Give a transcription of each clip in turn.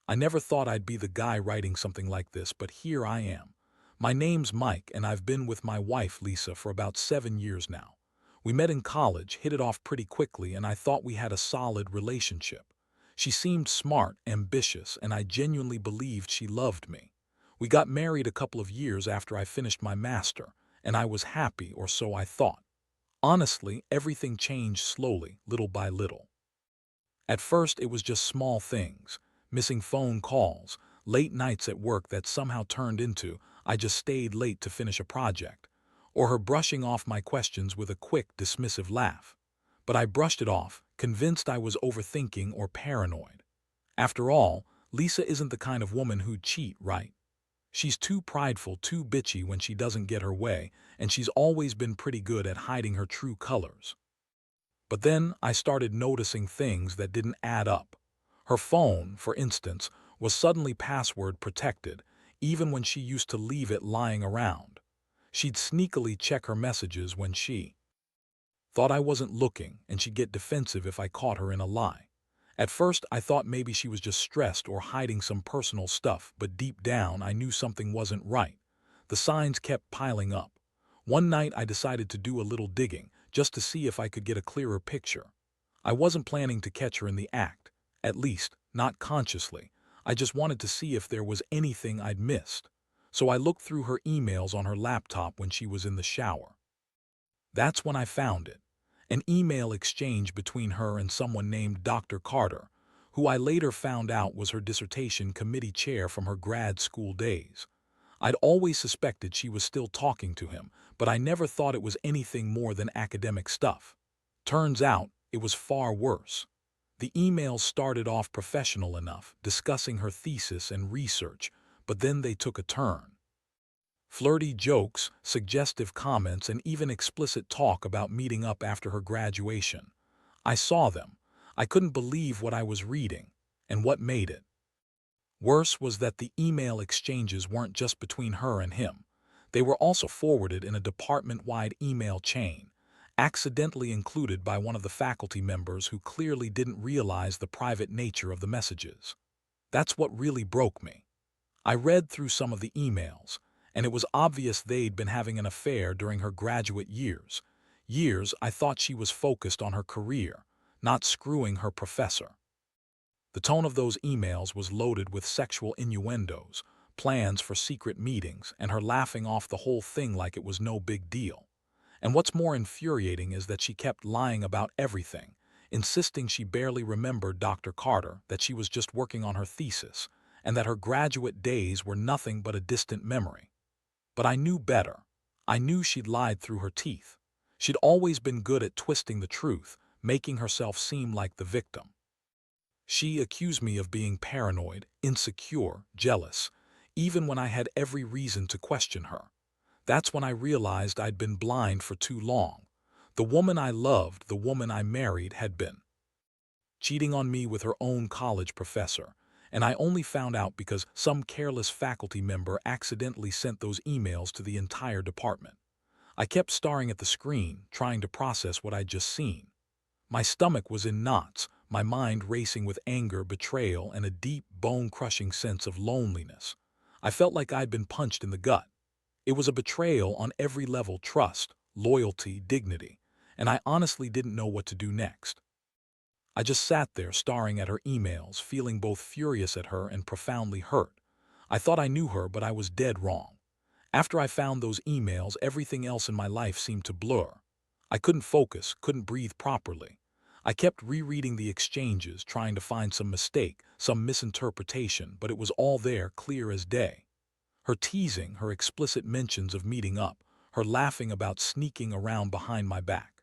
I never thought I'd be the guy writing something like this, but here I am. My name's Mike, and I've been with my wife, Lisa, for about 7 years now. We met in college, hit it off pretty quickly, and I thought we had a solid relationship. She seemed smart, ambitious, and I genuinely believed she loved me. We got married a couple of years after I finished my master, and I was happy, or so I thought. Honestly, everything changed slowly, little by little. At first, it was just small things, missing phone calls, late nights at work that somehow turned into, I just stayed late to finish a project, or her brushing off my questions with a quick, dismissive laugh. But I brushed it off, convinced I was overthinking or paranoid. After all, Lisa isn't the kind of woman who'd cheat, right? She's too prideful, too bitchy when she doesn't get her way, and she's always been pretty good at hiding her true colors. But then I started noticing things that didn't add up. Her phone, for instance, was suddenly password protected, even when she used to leave it lying around. She'd sneakily check her messages when she thought I wasn't looking, and she'd get defensive if I caught her in a lie. At first, I thought maybe she was just stressed or hiding some personal stuff, but deep down, I knew something wasn't right. The signs kept piling up. One night, I decided to do a little digging, just to see if I could get a clearer picture. I wasn't planning to catch her in the act, at least, not consciously. I just wanted to see if there was anything I'd missed. So I looked through her emails on her laptop when she was in the shower. That's when I found it. An email exchange between her and someone named Dr. Carter, who I later found out was her dissertation committee chair from her grad school days. I'd always suspected she was still talking to him, but I never thought it was anything more than academic stuff. Turns out, it was far worse. The emails started off professional enough, discussing her thesis and research, but then they took a turn. Flirty jokes, suggestive comments, and even explicit talk about meeting up after her graduation. I saw them. I couldn't believe what I was reading, and what made it worse was that the email exchanges weren't just between her and him. They were also forwarded in a department-wide email chain, accidentally included by one of the faculty members who clearly didn't realize the private nature of the messages. That's what really broke me. I read through some of the emails, and it was obvious they'd been having an affair during her graduate years. Years I thought she was focused on her career, not screwing her professor. The tone of those emails was loaded with sexual innuendos, plans for secret meetings, and her laughing off the whole thing like it was no big deal. And what's more infuriating is that she kept lying about everything, insisting she barely remembered Dr. Carter, that she was just working on her thesis, and that her graduate days were nothing but a distant memory. But I knew better. I knew she'd lied through her teeth. She'd always been good at twisting the truth, making herself seem like the victim. She accused me of being paranoid, insecure, jealous, even when I had every reason to question her. That's when I realized I'd been blind for too long. The woman I loved, the woman I married, had been cheating on me with her own college professor, and I only found out because some careless faculty member accidentally sent those emails to the entire department. I kept staring at the screen, trying to process what I'd just seen. My stomach was in knots, my mind racing with anger, betrayal, and a deep, bone-crushing sense of loneliness. I felt like I'd been punched in the gut. It was a betrayal on every level: trust, loyalty, dignity, and I honestly didn't know what to do next. I just sat there staring at her emails, feeling both furious at her and profoundly hurt. I thought I knew her, but I was dead wrong. After I found those emails, everything else in my life seemed to blur. I couldn't focus, couldn't breathe properly. I kept rereading the exchanges, trying to find some mistake, some misinterpretation, but it was all there, clear as day. Her teasing, her explicit mentions of meeting up, her laughing about sneaking around behind my back.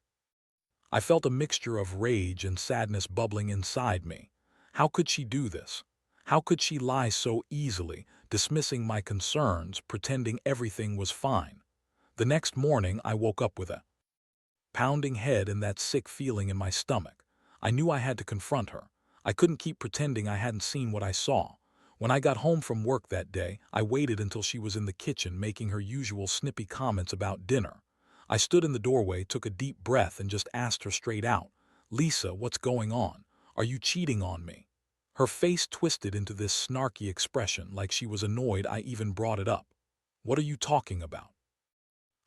I felt a mixture of rage and sadness bubbling inside me. How could she do this? How could she lie so easily, dismissing my concerns, pretending everything was fine? The next morning, I woke up with a pounding head and that sick feeling in my stomach. I knew I had to confront her. I couldn't keep pretending I hadn't seen what I saw. When I got home from work that day, I waited until she was in the kitchen making her usual snippy comments about dinner. I stood in the doorway, took a deep breath, and just asked her straight out, "Lisa, what's going on? Are you cheating on me?" Her face twisted into this snarky expression like she was annoyed I even brought it up. "What are you talking about?"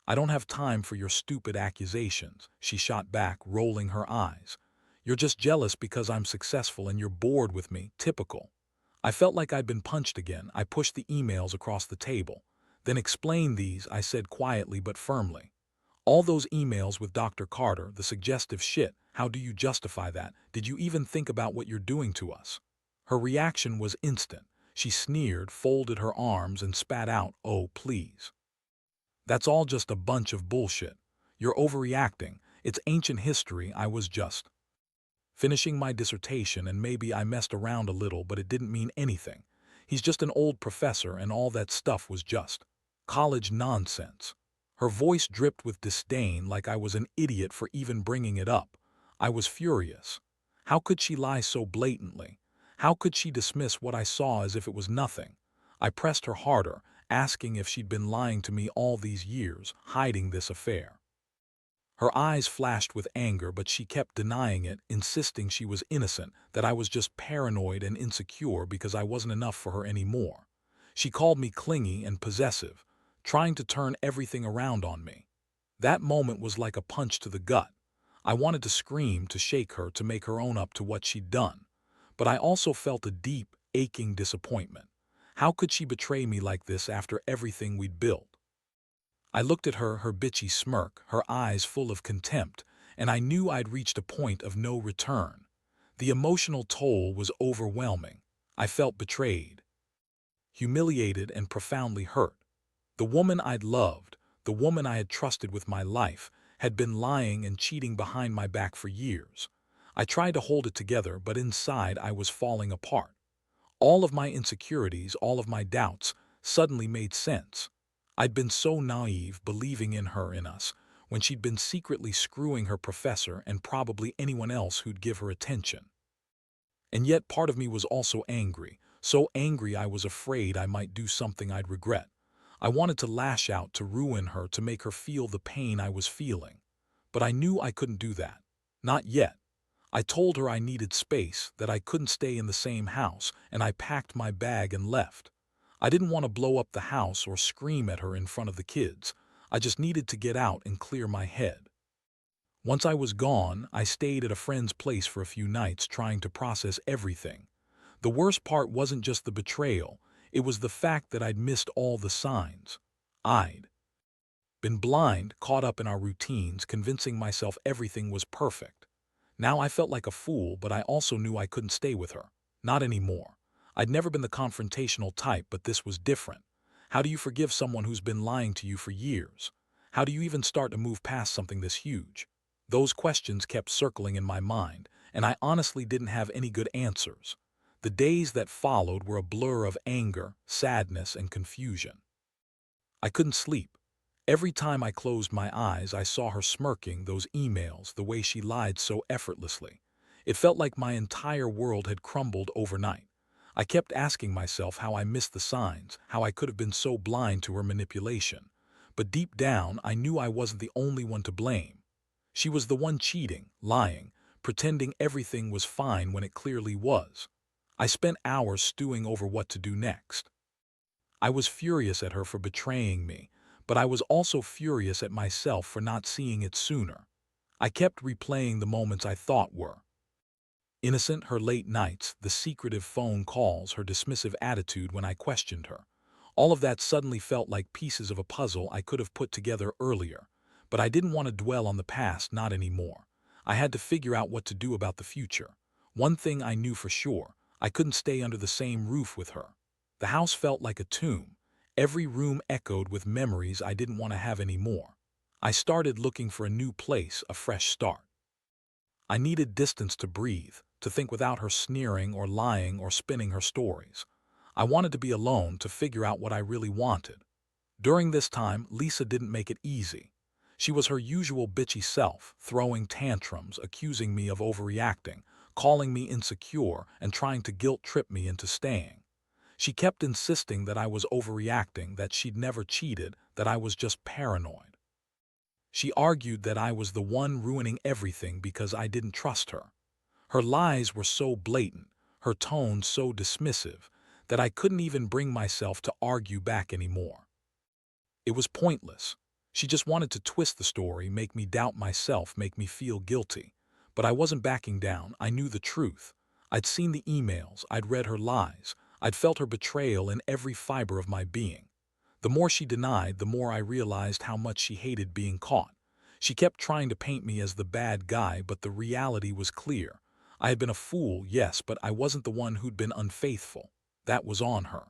"I don't have time for your stupid accusations," she shot back, rolling her eyes. "You're just jealous because I'm successful and you're bored with me. Typical." I felt like I'd been punched again. I pushed the emails across the table. "Then explain these," I said quietly but firmly. "All those emails with Dr. Carter, the suggestive shit, how do you justify that? Did you even think about what you're doing to us?" Her reaction was instant. She sneered, folded her arms, and spat out, "Oh, please. That's all just a bunch of bullshit. You're overreacting. It's ancient history. I was just finishing my dissertation and maybe I messed around a little, but it didn't mean anything. He's just an old professor and all that stuff was just college nonsense." Her voice dripped with disdain like I was an idiot for even bringing it up. I was furious. How could she lie so blatantly? How could she dismiss what I saw as if it was nothing? I pressed her harder, asking if she'd been lying to me all these years, hiding this affair. Her eyes flashed with anger, but she kept denying it, insisting she was innocent, that I was just paranoid and insecure because I wasn't enough for her anymore. She called me clingy and possessive, trying to turn everything around on me. That moment was like a punch to the gut. I wanted to scream, to shake her, to make her own up to what she'd done. But I also felt a deep, aching disappointment. How could she betray me like this after everything we'd built? I looked at her, her bitchy smirk, her eyes full of contempt, and I knew I'd reached a point of no return. The emotional toll was overwhelming. I felt betrayed, humiliated, and profoundly hurt. The woman I'd loved, the woman I had trusted with my life, had been lying and cheating behind my back for years. I tried to hold it together, but inside I was falling apart. All of my insecurities, all of my doubts, suddenly made sense. I'd been so naive, believing in her, in us, when she'd been secretly screwing her professor and probably anyone else who'd give her attention. And yet part of me was also angry, so angry I was afraid I might do something I'd regret. I wanted to lash out, to ruin her, to make her feel the pain I was feeling. But I knew I couldn't do that. Not yet. I told her I needed space, that I couldn't stay in the same house, and I packed my bag and left. I didn't want to blow up the house or scream at her in front of the kids. I just needed to get out and clear my head. Once I was gone, I stayed at a friend's place for a few nights trying to process everything. The worst part wasn't just the betrayal, it was the fact that I'd missed all the signs. I'd been blind, caught up in our routines, convincing myself everything was perfect. Now I felt like a fool, but I also knew I couldn't stay with her. Not anymore. I'd never been the confrontational type, but this was different. How do you forgive someone who's been lying to you for years? How do you even start to move past something this huge? Those questions kept circling in my mind, and I honestly didn't have any good answers. The days that followed were a blur of anger, sadness, and confusion. I couldn't sleep. Every time I closed my eyes, I saw her smirking, those emails, the way she lied so effortlessly. It felt like my entire world had crumbled overnight. I kept asking myself how I missed the signs, how I could have been so blind to her manipulation. But deep down, I knew I wasn't the only one to blame. She was the one cheating, lying, pretending everything was fine when it clearly was. I spent hours stewing over what to do next. I was furious at her for betraying me, but I was also furious at myself for not seeing it sooner. I kept replaying the moments I thought were innocent, her late nights, the secretive phone calls, her dismissive attitude when I questioned her. All of that suddenly felt like pieces of a puzzle I could have put together earlier, but I didn't want to dwell on the past, not anymore. I had to figure out what to do about the future. One thing I knew for sure, I couldn't stay under the same roof with her. The house felt like a tomb. Every room echoed with memories I didn't want to have anymore. I started looking for a new place, a fresh start. I needed distance to breathe, to think without her sneering or lying or spinning her stories. I wanted to be alone, to figure out what I really wanted. During this time, Lisa didn't make it easy. She was her usual bitchy self, throwing tantrums, accusing me of overreacting, calling me insecure, and trying to guilt-trip me into staying. She kept insisting that I was overreacting, that she'd never cheated, that I was just paranoid. She argued that I was the one ruining everything because I didn't trust her. Her lies were so blatant, her tone so dismissive that I couldn't even bring myself to argue back anymore. It was pointless. She just wanted to twist the story, make me doubt myself, make me feel guilty. But I wasn't backing down. I knew the truth. I'd seen the emails, I'd read her lies, I'd felt her betrayal in every fiber of my being. The more she denied, the more I realized how much she hated being caught. She kept trying to paint me as the bad guy, but the reality was clear. I had been a fool, yes, but I wasn't the one who'd been unfaithful. That was on her.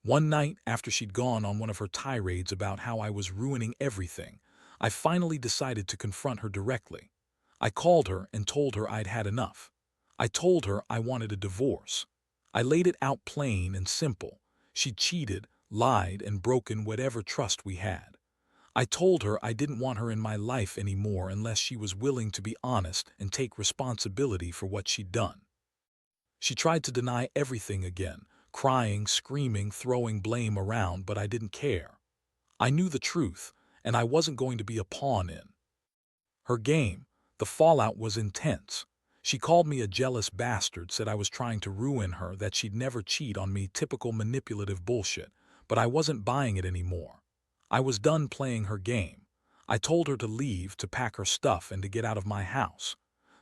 One night, after she'd gone on one of her tirades about how I was ruining everything, I finally decided to confront her directly. I called her and told her I'd had enough. I told her I wanted a divorce. I laid it out plain and simple. She'd cheated, lied, and broken whatever trust we had. I told her I didn't want her in my life anymore unless she was willing to be honest and take responsibility for what she'd done. She tried to deny everything again, crying, screaming, throwing blame around, but I didn't care. I knew the truth, and I wasn't going to be a pawn in her game. The fallout was intense. She called me a jealous bastard, said I was trying to ruin her, that she'd never cheat on me, typical manipulative bullshit, but I wasn't buying it anymore. I was done playing her game. I told her to leave, to pack her stuff, and to get out of my house.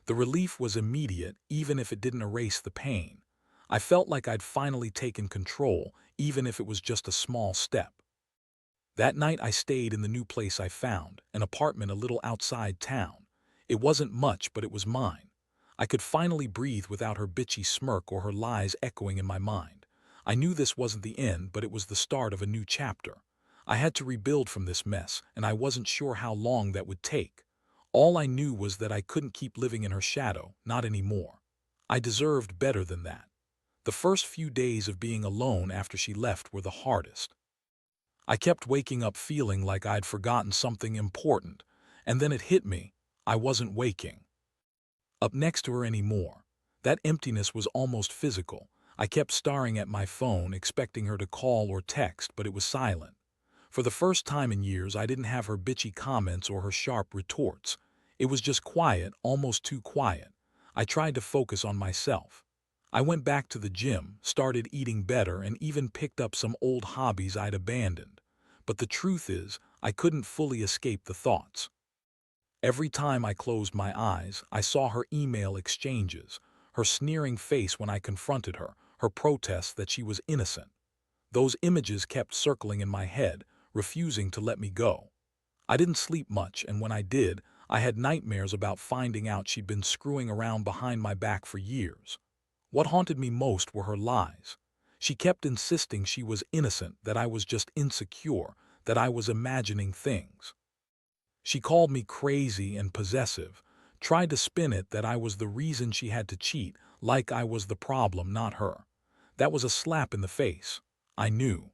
The relief was immediate, even if it didn't erase the pain. I felt like I'd finally taken control, even if it was just a small step. That night I stayed in the new place I found, an apartment a little outside town. It wasn't much, but it was mine. I could finally breathe without her bitchy smirk or her lies echoing in my mind. I knew this wasn't the end, but it was the start of a new chapter. I had to rebuild from this mess, and I wasn't sure how long that would take. All I knew was that I couldn't keep living in her shadow, not anymore. I deserved better than that. The first few days of being alone after she left were the hardest. I kept waking up feeling like I'd forgotten something important, and then it hit me. I wasn't waking up next to her anymore. That emptiness was almost physical. I kept staring at my phone, expecting her to call or text, but it was silent. For the first time in years, I didn't have her bitchy comments or her sharp retorts. It was just quiet, almost too quiet. I tried to focus on myself. I went back to the gym, started eating better, and even picked up some old hobbies I'd abandoned. But the truth is, I couldn't fully escape the thoughts. Every time I closed my eyes, I saw her email exchanges, her sneering face when I confronted her, her protests that she was innocent. Those images kept circling in my head, refusing to let me go. I didn't sleep much, and when I did, I had nightmares about finding out she'd been screwing around behind my back for years. What haunted me most were her lies. She kept insisting she was innocent, that I was just insecure, that I was imagining things. She called me crazy and possessive, tried to spin it that I was the reason she had to cheat, like I was the problem, not her. That was a slap in the face. I knew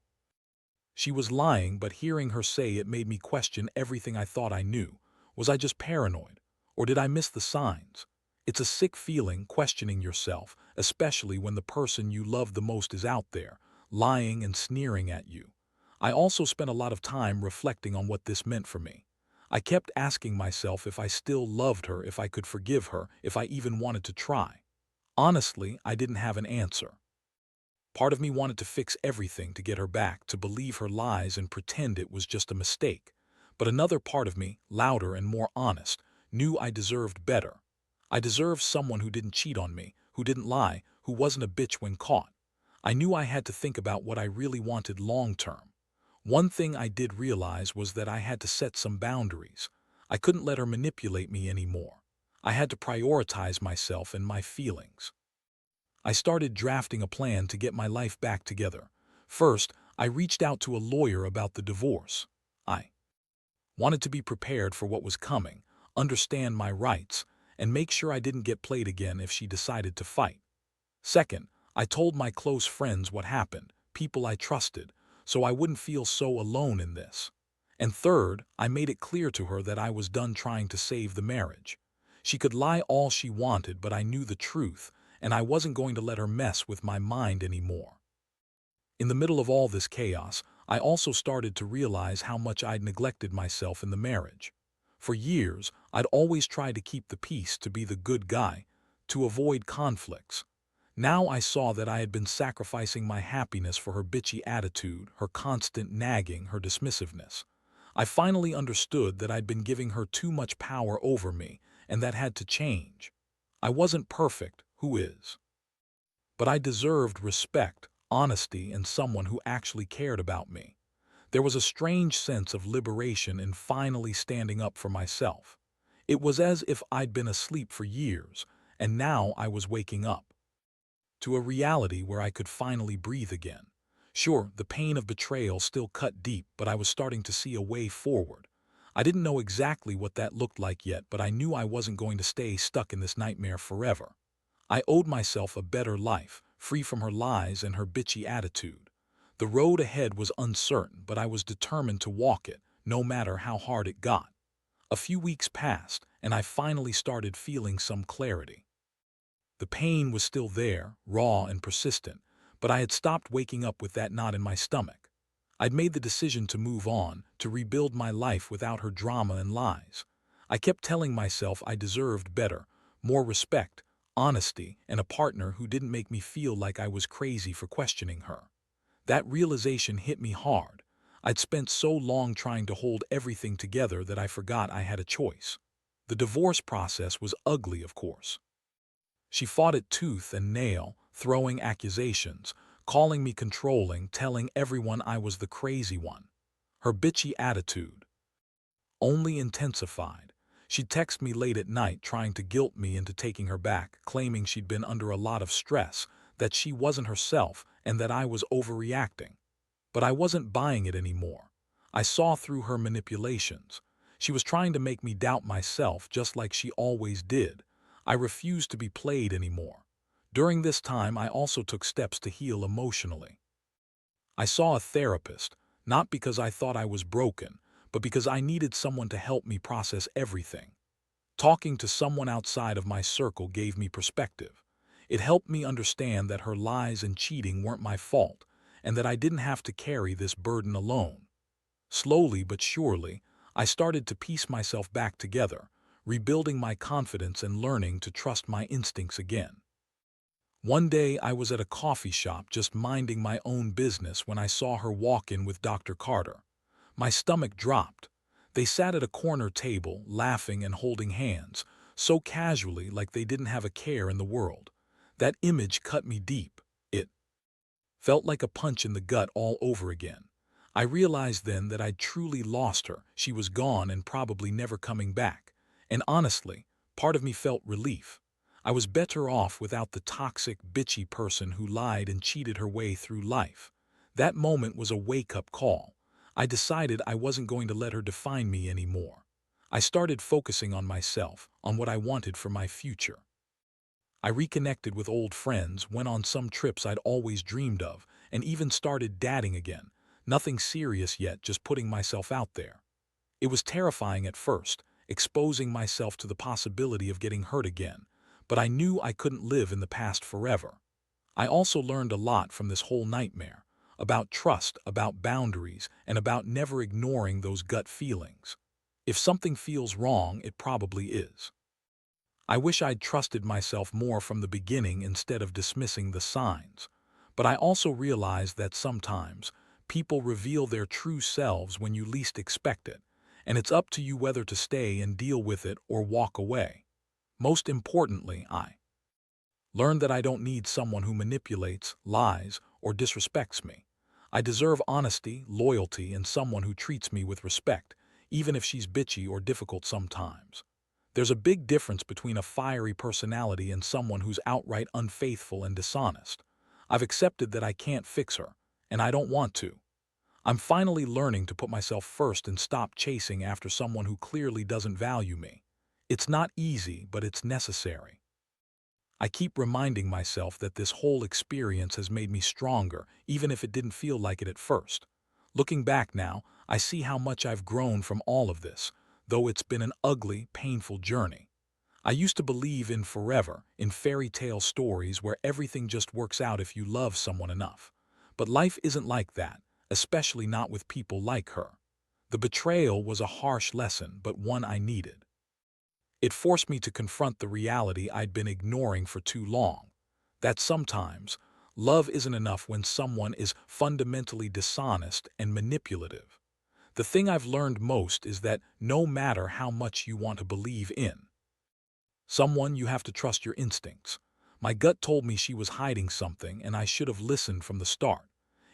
she was lying, but hearing her say it made me question everything I thought I knew. Was I just paranoid? Or did I miss the signs? It's a sick feeling, questioning yourself, especially when the person you love the most is out there, lying and sneering at you. I also spent a lot of time reflecting on what this meant for me. I kept asking myself if I still loved her, if I could forgive her, if I even wanted to try. Honestly, I didn't have an answer. Part of me wanted to fix everything to get her back, to believe her lies and pretend it was just a mistake. But another part of me, louder and more honest, knew I deserved better. I deserved someone who didn't cheat on me, who didn't lie, who wasn't a bitch when caught. I knew I had to think about what I really wanted long term. One thing I did realize was that I had to set some boundaries. I couldn't let her manipulate me anymore. I had to prioritize myself and my feelings. I started drafting a plan to get my life back together. First, I reached out to a lawyer about the divorce. I wanted to be prepared for what was coming, understand my rights, and make sure I didn't get played again if she decided to fight. Second, I told my close friends what happened, people I trusted, so I wouldn't feel so alone in this. And third, I made it clear to her that I was done trying to save the marriage. She could lie all she wanted, but I knew the truth, and I wasn't going to let her mess with my mind anymore. In the middle of all this chaos, I also started to realize how much I'd neglected myself in the marriage. For years, I'd always tried to keep the peace, to be the good guy, to avoid conflicts. Now I saw that I had been sacrificing my happiness for her bitchy attitude, her constant nagging, her dismissiveness. I finally understood that I'd been giving her too much power over me, and that had to change. I wasn't perfect, who is? But I deserved respect, honesty, and someone who actually cared about me. There was a strange sense of liberation in finally standing up for myself. It was as if I'd been asleep for years, and now I was waking up to a reality where I could finally breathe again. Sure, the pain of betrayal still cut deep, but I was starting to see a way forward. I didn't know exactly what that looked like yet, but I knew I wasn't going to stay stuck in this nightmare forever. I owed myself a better life, free from her lies and her bitchy attitude. The road ahead was uncertain, but I was determined to walk it, no matter how hard it got. A few weeks passed, and I finally started feeling some clarity. The pain was still there, raw and persistent, but I had stopped waking up with that knot in my stomach. I'd made the decision to move on, to rebuild my life without her drama and lies. I kept telling myself I deserved better, more respect, honesty, and a partner who didn't make me feel like I was crazy for questioning her. That realization hit me hard. I'd spent so long trying to hold everything together that I forgot I had a choice. The divorce process was ugly, of course. She fought it tooth and nail, throwing accusations, calling me controlling, telling everyone I was the crazy one. Her bitchy attitude only intensified. She'd text me late at night trying to guilt me into taking her back, claiming she'd been under a lot of stress, that she wasn't herself, and that I was overreacting. But I wasn't buying it anymore. I saw through her manipulations. She was trying to make me doubt myself just like she always did. I refused to be played anymore. During this time, I also took steps to heal emotionally. I saw a therapist, not because I thought I was broken, but because I needed someone to help me process everything. Talking to someone outside of my circle gave me perspective. It helped me understand that her lies and cheating weren't my fault, and that I didn't have to carry this burden alone. Slowly but surely, I started to piece myself back together, rebuilding my confidence and learning to trust my instincts again. One day I was at a coffee shop just minding my own business when I saw her walk in with Dr. Carter. My stomach dropped. They sat at a corner table, laughing and holding hands, so casually like they didn't have a care in the world. That image cut me deep. It felt like a punch in the gut all over again. I realized then that I'd truly lost her. She was gone and probably never coming back. And honestly, part of me felt relief. I was better off without the toxic, bitchy person who lied and cheated her way through life. That moment was a wake-up call. I decided I wasn't going to let her define me anymore. I started focusing on myself, on what I wanted for my future. I reconnected with old friends, went on some trips I'd always dreamed of, and even started dating again. Nothing serious yet, just putting myself out there. It was terrifying at first, exposing myself to the possibility of getting hurt again, but I knew I couldn't live in the past forever. I also learned a lot from this whole nightmare, about trust, about boundaries, and about never ignoring those gut feelings. If something feels wrong, it probably is. I wish I'd trusted myself more from the beginning instead of dismissing the signs. But I also realized that sometimes people reveal their true selves when you least expect it, and it's up to you whether to stay and deal with it or walk away. Most importantly, I learned that I don't need someone who manipulates, lies, or disrespects me. I deserve honesty, loyalty, and someone who treats me with respect, even if she's bitchy or difficult sometimes. There's a big difference between a fiery personality and someone who's outright unfaithful and dishonest. I've accepted that I can't fix her, and I don't want to. I'm finally learning to put myself first and stop chasing after someone who clearly doesn't value me. It's not easy, but it's necessary. I keep reminding myself that this whole experience has made me stronger, even if it didn't feel like it at first. Looking back now, I see how much I've grown from all of this, though it's been an ugly, painful journey. I used to believe in forever, in fairy tale stories where everything just works out if you love someone enough. But life isn't like that, especially not with people like her. The betrayal was a harsh lesson, but one I needed. It forced me to confront the reality I'd been ignoring for too long. That sometimes love isn't enough when someone is fundamentally dishonest and manipulative. The thing I've learned most is that no matter how much you want to believe in someone, you have to trust your instincts. My gut told me she was hiding something and I should have listened from the start.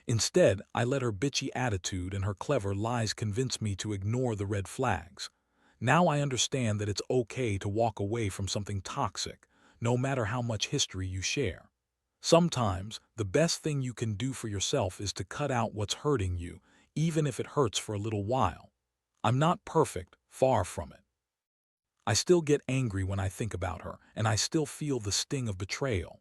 Instead, I let her bitchy attitude and her clever lies convince me to ignore the red flags. Now I understand that it's okay to walk away from something toxic, no matter how much history you share. Sometimes, the best thing you can do for yourself is to cut out what's hurting you, even if it hurts for a little while. I'm not perfect, far from it. I still get angry when I think about her, and I still feel the sting of betrayal.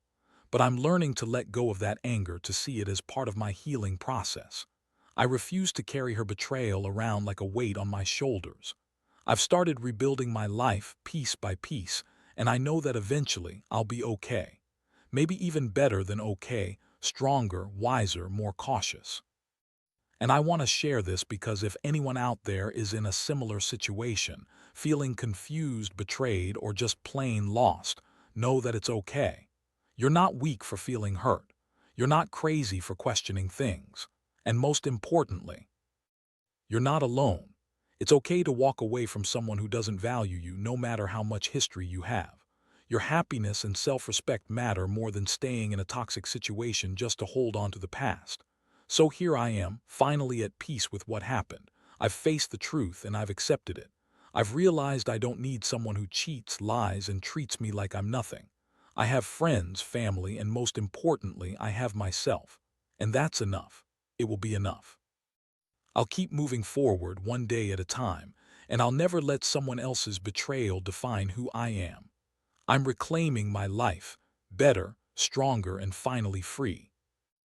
But I'm learning to let go of that anger, to see it as part of my healing process. I refuse to carry her betrayal around like a weight on my shoulders. I've started rebuilding my life piece by piece, and I know that eventually I'll be okay. Maybe even better than okay, stronger, wiser, more cautious. And I want to share this because if anyone out there is in a similar situation, feeling confused, betrayed, or just plain lost, know that it's okay. You're not weak for feeling hurt. You're not crazy for questioning things. And most importantly, you're not alone. It's okay to walk away from someone who doesn't value you, no matter how much history you have. Your happiness and self-respect matter more than staying in a toxic situation just to hold on to the past. So here I am, finally at peace with what happened. I've faced the truth and I've accepted it. I've realized I don't need someone who cheats, lies, and treats me like I'm nothing. I have friends, family, and most importantly, I have myself. And that's enough. It will be enough. I'll keep moving forward one day at a time, and I'll never let someone else's betrayal define who I am. I'm reclaiming my life, better, stronger, and finally free.